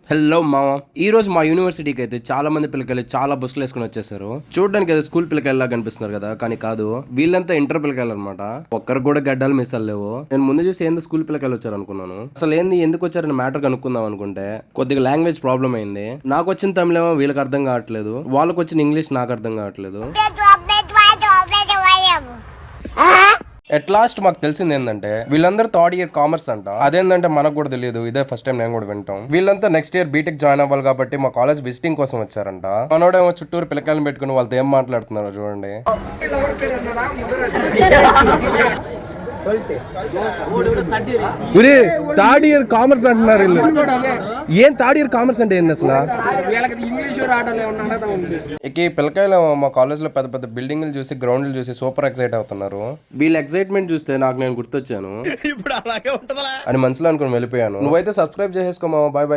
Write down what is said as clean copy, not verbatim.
Hello మామ. ఈ రోజు మా యూనివర్సిటీకి అయితే చాలా మంది పిల్లకాయలు చాలా బస్సులు వేసుకుని వచ్చేసారు. చూడడానికి అయితే స్కూల్ పిల్లకాయల్లా కనిపిస్తున్నారు కదా, కానీ కాదు, వీళ్ళంతా ఇంటర్ పిల్లకాయలు అనమాట. ఒక్కరు కూడా గడ్డాలు మిస్సాలు లేవు. నేను ముందు చూసి ఏందో స్కూల్ పిల్లకాయలు వచ్చారు అనుకున్నాను. అసలు ఏంది ఎందుకు వచ్చారని మ్యాటర్ కనుక్కుందాం అనుకుంటే కొద్దిగా లాంగ్వేజ్ ప్రాబ్లం అయింది. నాకు వచ్చిన తమిళేమో వీళ్ళకి అర్థం కావట్లేదు, వాళ్ళకి వచ్చిన ఇంగ్లీష్ నాకు అర్థం కావట్లేదు. ఎట్ లాస్ట్ మాకు తెలిసింది ఏంటంటే వీళ్ళందరూ థర్డ్ ఇయర్ కామర్స్ అంట. అదేంటంటే మనకు కూడా తెలియదు, ఇదే ఫస్ట్ టైం నేను కూడా వింటాం. వీళ్ళంతా నెక్స్ట్ ఇయర్ బీటెక్ జాయిన్ అవ్వాలి కాబట్టి మా కాలేజ్ విజిటింగ్ కోసం వచ్చారంట. మనోడేమో చుట్టూరు పిల్లకాయలను పెట్టుకుని వాళ్ళతో ఏం మాట్లాడుతున్నారు చూడండి. థర్డ్ ఇయర్ కామర్స్ అంటున్నారు వీళ్ళు. ఏం థర్డ్ ఇయర్ కామర్స్ అంటే ఏంది అసలు? ఇక ఈ పిల్లకాయలు మా కాలేజ్ లో పెద్ద పెద్ద బిల్డింగ్లు చూసి గ్రౌండ్లు చూసి సూపర్ ఎక్సైట్ అవుతున్నారు. వీళ్ళ ఎక్సైట్మెంట్ చూస్తే నాకు నేను గుర్తొచ్చాను అని మనసులో అనుకుని వెళ్ళిపోయాను. నువ్వైతే సబ్స్క్రైబ్ చేసేసుకోమా. Bye bye.